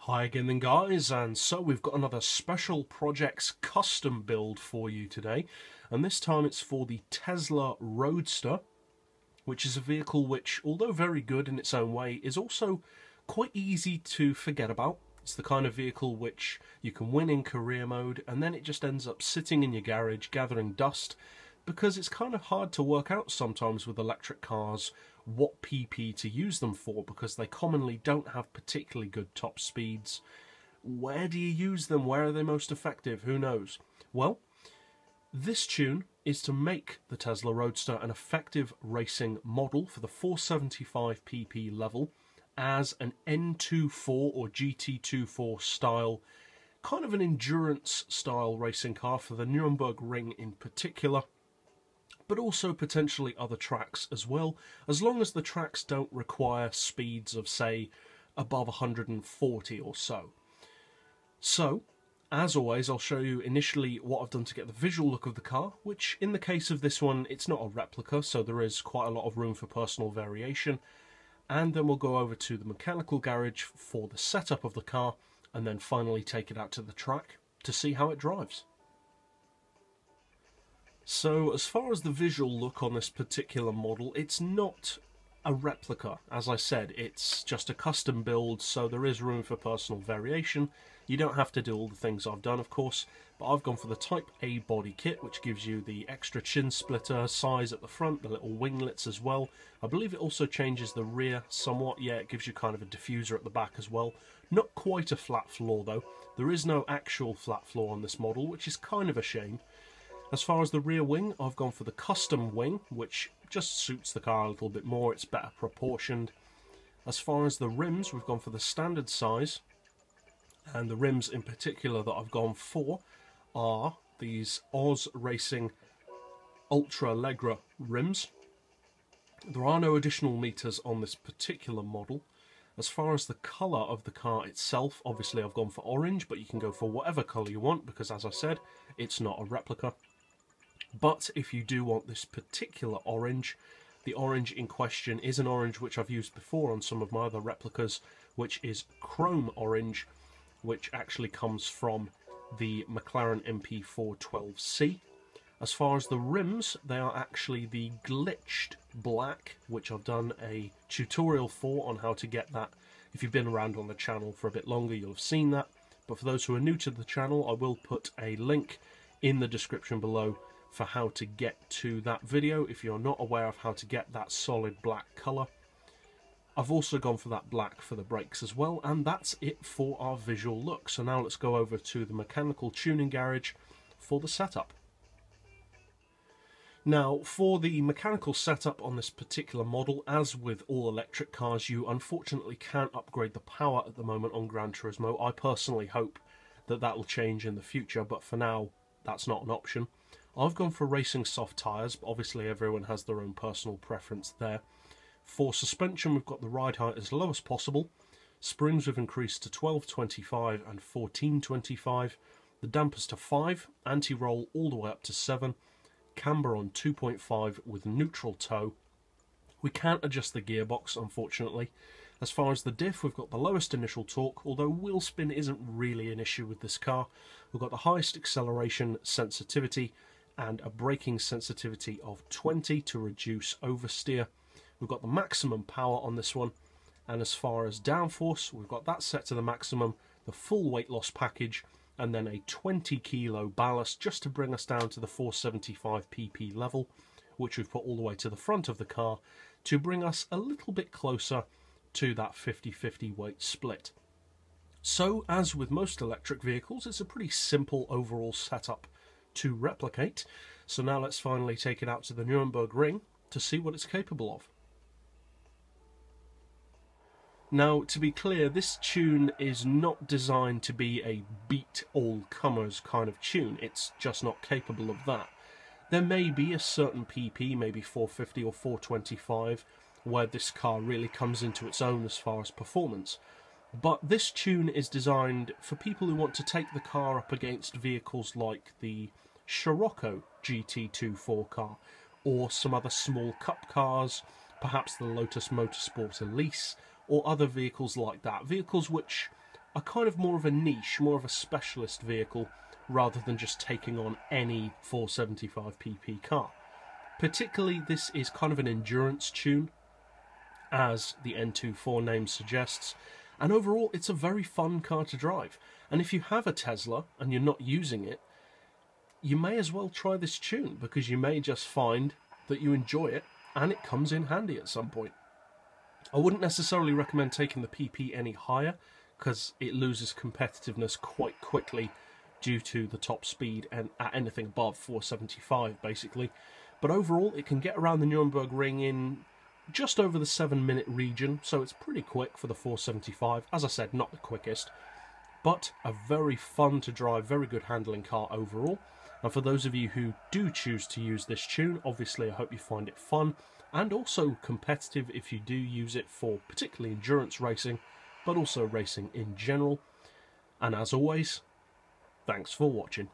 Hi again then guys, and so we've got another Special Projects custom build for you today, and this time it's for the Tesla Roadster, which is a vehicle which, although very good in its own way, is also quite easy to forget about. It's the kind of vehicle which you can win in career mode and then it just ends up sitting in your garage gathering dust, because it's kind of hard to work out sometimes with electric cars what PP to use them for, because they commonly don't have particularly good top speeds. Where do you use them? Where are they most effective? Who knows? Well, this tune is to make the Tesla Roadster an effective racing model for the 475 PP level as an N24 or GT24 style, kind of an endurance style racing car for the Nürburgring Ring in particular, but also potentially other tracks as well, as long as the tracks don't require speeds of, say, above 140 or so. So, as always, I'll show you initially what I've done to get the visual look of the car, which in the case of this one, it's not a replica, so there is quite a lot of room for personal variation. And then we'll go over to the mechanical garage for the setup of the car, and then finally take it out to the track to see how it drives. So as far as the visual look on this particular model, it's not a replica. As I said, it's just a custom build, so there is room for personal variation. You don't have to do all the things I've done, of course, but I've gone for the Type A body kit, which gives you the extra chin splitter size at the front, the little winglets as well. I believe it also changes the rear somewhat. Yeah, it gives you kind of a diffuser at the back as well. Not quite a flat floor though. There is no actual flat floor on this model, which is kind of a shame. As far as the rear wing, I've gone for the custom wing, which just suits the car a little bit more. It's better proportioned. As far as the rims, we've gone for the standard size. And the rims in particular that I've gone for are these Oz Racing Ultra Legra rims. There are no additional meters on this particular model. As far as the colour of the car itself, obviously I've gone for orange, but you can go for whatever colour you want, because as I said, it's not a replica. But if you do want this particular orange, the orange in question is an orange which I've used before on some of my other replicas, which is chrome orange, which actually comes from the McLaren MP412C. As far as the rims, they are actually the glitched black, which I've done a tutorial for on how to get that. If you've been around on the channel for a bit longer, you'll have seen that. But for those who are new to the channel, I will put a link in the description below for how to get to that video if you're not aware of how to get that solid black colour. I've also gone for that black for the brakes as well, and that's it for our visual look. So now let's go over to the mechanical tuning garage for the setup. Now, for the mechanical setup on this particular model, as with all electric cars, you unfortunately can't upgrade the power at the moment on Gran Turismo. I personally hope that that will change in the future, but for now, that's not an option. I've gone for racing soft tyres, but obviously everyone has their own personal preference there. For suspension, we've got the ride height as low as possible. Springs we've increased to 1225 and 1425. The dampers to 5, anti-roll all the way up to 7. Camber on 2.5 with neutral toe. We can't adjust the gearbox, unfortunately. As far as the diff, we've got the lowest initial torque, although wheel spin isn't really an issue with this car. We've got the highest acceleration sensitivity and a braking sensitivity of 20 to reduce oversteer. We've got the maximum power on this one, and as far as downforce, we've got that set to the maximum, the full weight loss package, and then a 20 kilo ballast just to bring us down to the 475 pp level, which we've put all the way to the front of the car to bring us a little bit closer to that 50-50 weight split. So, as with most electric vehicles, it's a pretty simple overall setup to replicate. So now let's finally take it out to the Nürburgring Ring to see what it's capable of. Now, to be clear, this tune is not designed to be a beat all comers kind of tune. It's just not capable of that. There may be a certain PP, maybe 450 or 425, where this car really comes into its own as far as performance. But this tune is designed for people who want to take the car up against vehicles like the Scirocco GT24 car, or some other small cup cars, perhaps the Lotus Motorsport Elise, or other vehicles like that. Vehicles which are kind of more of a niche, more of a specialist vehicle, rather than just taking on any 475 pp car. Particularly, this is kind of an endurance tune, as the N24 name suggests, and overall it's a very fun car to drive. And if you have a Tesla and you're not using it, you may as well try this tune, because you may just find that you enjoy it and it comes in handy at some point. I wouldn't necessarily recommend taking the PP any higher, because it loses competitiveness quite quickly due to the top speed and at anything above 475 basically. But overall it can get around the Nürburgring in just over the 7-minute region, so it's pretty quick for the 475. As I said, not the quickest, but a very fun to drive, very good handling car overall. And for those of you who do choose to use this tune, obviously I hope you find it fun and also competitive if you do use it for particularly endurance racing, but also racing in general. And as always, thanks for watching.